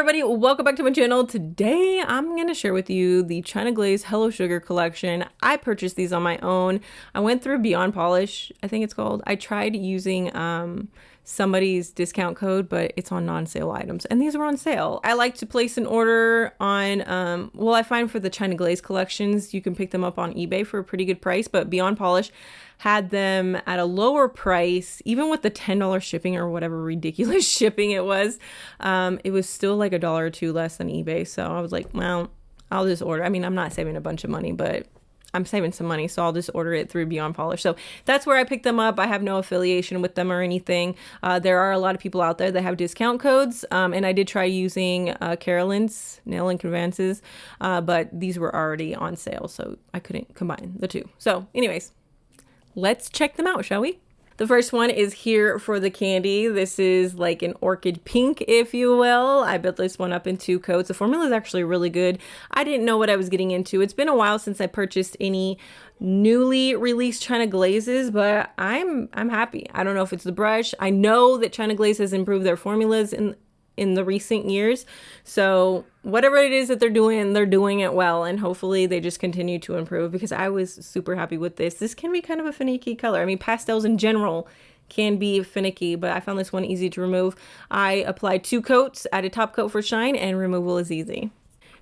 everybody, welcome back to my channel. Today I'm going to share with you the China Glaze Hello Sugar collection. I purchased these on my own. I went through Beyond Polish, I think it's called. I tried using somebody's discount code, but it's on non-sale items, and these were on sale. I like to place an order on well, I find for the China Glaze collections you can pick them up on eBay for a pretty good price, but Beyond Polish had them at a lower price, even with the $10 shipping or whatever ridiculous shipping it was still like $1 or $2 less than eBay. So I was like, well, I'll just order. I mean, I'm not saving a bunch of money, but I'm saving some money, so I'll just order it through Beyond Polish. So that's where I picked them up. I have no affiliation with them or anything. There are a lot of people out there that have discount codes, and I did try using Carolyn's nailsenvacances, but these were already on sale, so I couldn't combine the two. So anyways, let's check them out, shall we? The first one is here for the candy. This is like an orchid pink, if you will. I built this one up in 2 coats. The formula is actually really good. I didn't know what I was getting into. It's been a while since I purchased any newly released China Glazes, but I'm happy. I don't know if it's the brush. I know that China Glaze has improved their formulas in the recent years, so whatever it is that they're doing it well, and hopefully they just continue to improve, because I was super happy with this. This can be kind of a finicky color. I mean, pastels in general can be finicky, but I found this one easy to remove. I applied 2 coats, added top coat for shine, and removal is easy.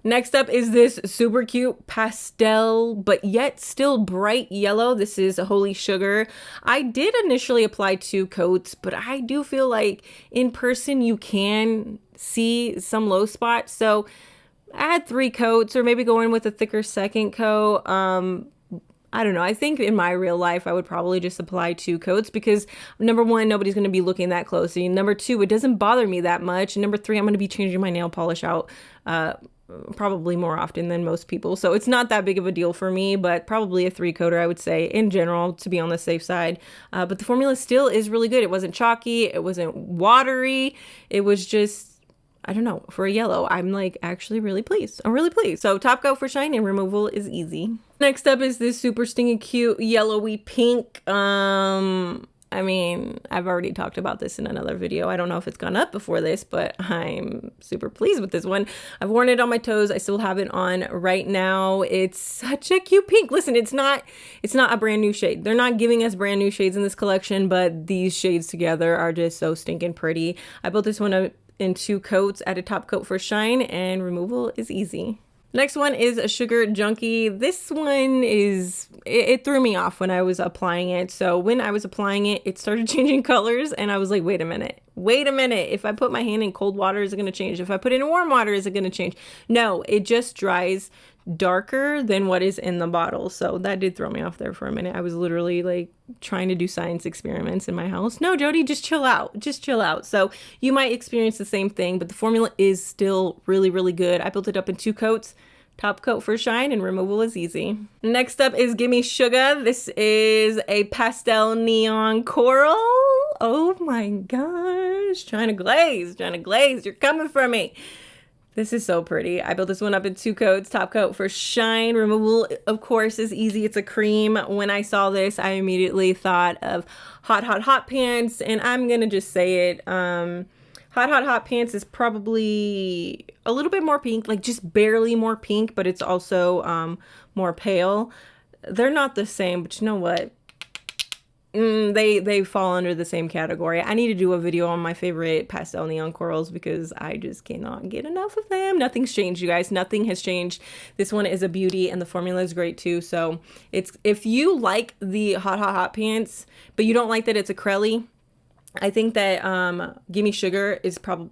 Next up is this super cute pastel, but yet still bright yellow. This is Holy Sugar. I did initially apply 2 coats, but I do feel like in person you can see some low spots. So add 3 coats, or maybe go in with a thicker second coat. I don't know. I think in my real life, I would probably just apply 2 coats, because number 1, nobody's going to be looking that closely. Number 2, it doesn't bother me that much. And number 3, I'm going to be changing my nail polish out probably more often than most people, so it's not that big of a deal for me, but probably a 3-coater, I would say, in general, to be on the safe side. But the formula still is really good. It wasn't chalky, it wasn't watery, it was just, I don't know, for a yellow, I'm like actually really pleased. I'm really pleased. So top coat for shine and removal is easy. Next up is this super stinky cute yellowy pink. I mean, I've already talked about this in another video. I don't know if it's gone up before this, but I'm super pleased with this one. I've worn it on my toes. I still have it on right now. It's such a cute pink. Listen, it's not a brand new shade. They're not giving us brand new shades in this collection, but these shades together are just so stinking pretty. I built this one up in 2 coats, added top coat for shine, and removal is easy. Next one is a Sugar Junkie. This one is, it threw me off when I was applying it. So when I was applying it, it started changing colors, and I was like, wait a minute. If I put my hand in cold water, is it going to change? If I put it in warm water, is it going to change? No, it just dries darker than what is in the bottle. So that did throw me off there for a minute. I was literally like trying to do science experiments in my house. No, Jodi, just chill out. Just chill out. So you might experience the same thing, but the formula is still really, really good. I built it up in 2 coats. Top coat for shine and removal is easy. Next up is Gimme SUGA. This is a pastel neon coral. Oh my gosh. China Glaze, you're coming for me. This is so pretty. I built this one up in 2 coats. Top coat for shine. Removal, of course, is easy. It's a cream. When I saw this, I immediately thought of Hot Pants, and I'm gonna just say it. Hot Pants is probably a little bit more pink, like just barely more pink, but it's also more pale. They're not the same, but you know what? They fall under the same category. I need to do a video on my favorite pastel neon corals, because I just cannot get enough of them. Nothing's changed, you guys. Nothing has changed. This one is a beauty, and the formula is great too. So it's, if you like the Hot Pants, but you don't like that it's acrylic, I think that Gimme SUGA is probably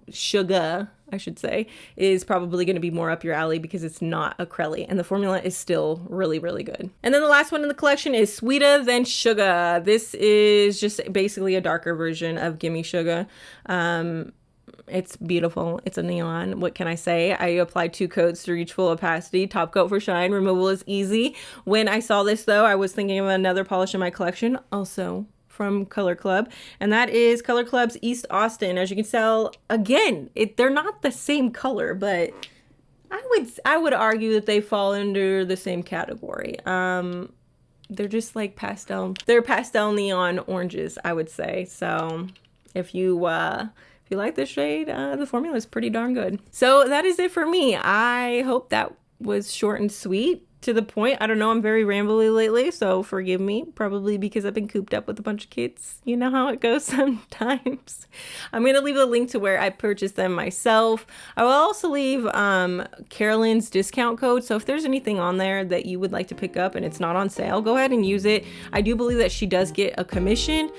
is probably going to be more up your alley, because it's not acrylic, and the formula is still really, really good. And then the last one in the collection is SWEETA Then SUGA. This is just basically a darker version of Gimme SUGA. It's beautiful. It's a neon. What can I say? I applied 2 coats to reach full opacity. Top coat for shine. Removal is easy. When I saw this though, I was thinking of another polish in my collection, also from Color Club, and that is Color Club's East Austin. As you can tell, again, they're not the same color, but I would argue that they fall under the same category. They're just like pastel. They're pastel neon oranges, I would say. So if you if you like this shade, the formula is pretty darn good. So that is it for me. I hope that was short and sweet, to the point. I don't know, I'm very rambly lately, so forgive me, probably because I've been cooped up with a bunch of kids. You know how it goes sometimes. I'm gonna leave a link to where I purchased them myself. I will also leave Carolyn's discount code, so if there's anything on there that you would like to pick up and it's not on sale, go ahead and use it. I do believe that she does get a commission,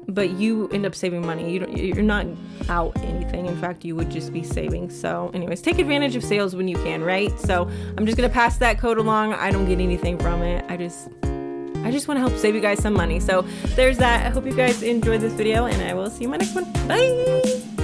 but you end up saving money. You're not out anything. In fact, you would just be saving. So anyways, take advantage of sales when you can, right? So I'm just gonna pass that code along. I don't get anything from it. I just want to help save you guys some money. So there's that. I hope you guys enjoyed this video, and I will see you in my next one. Bye.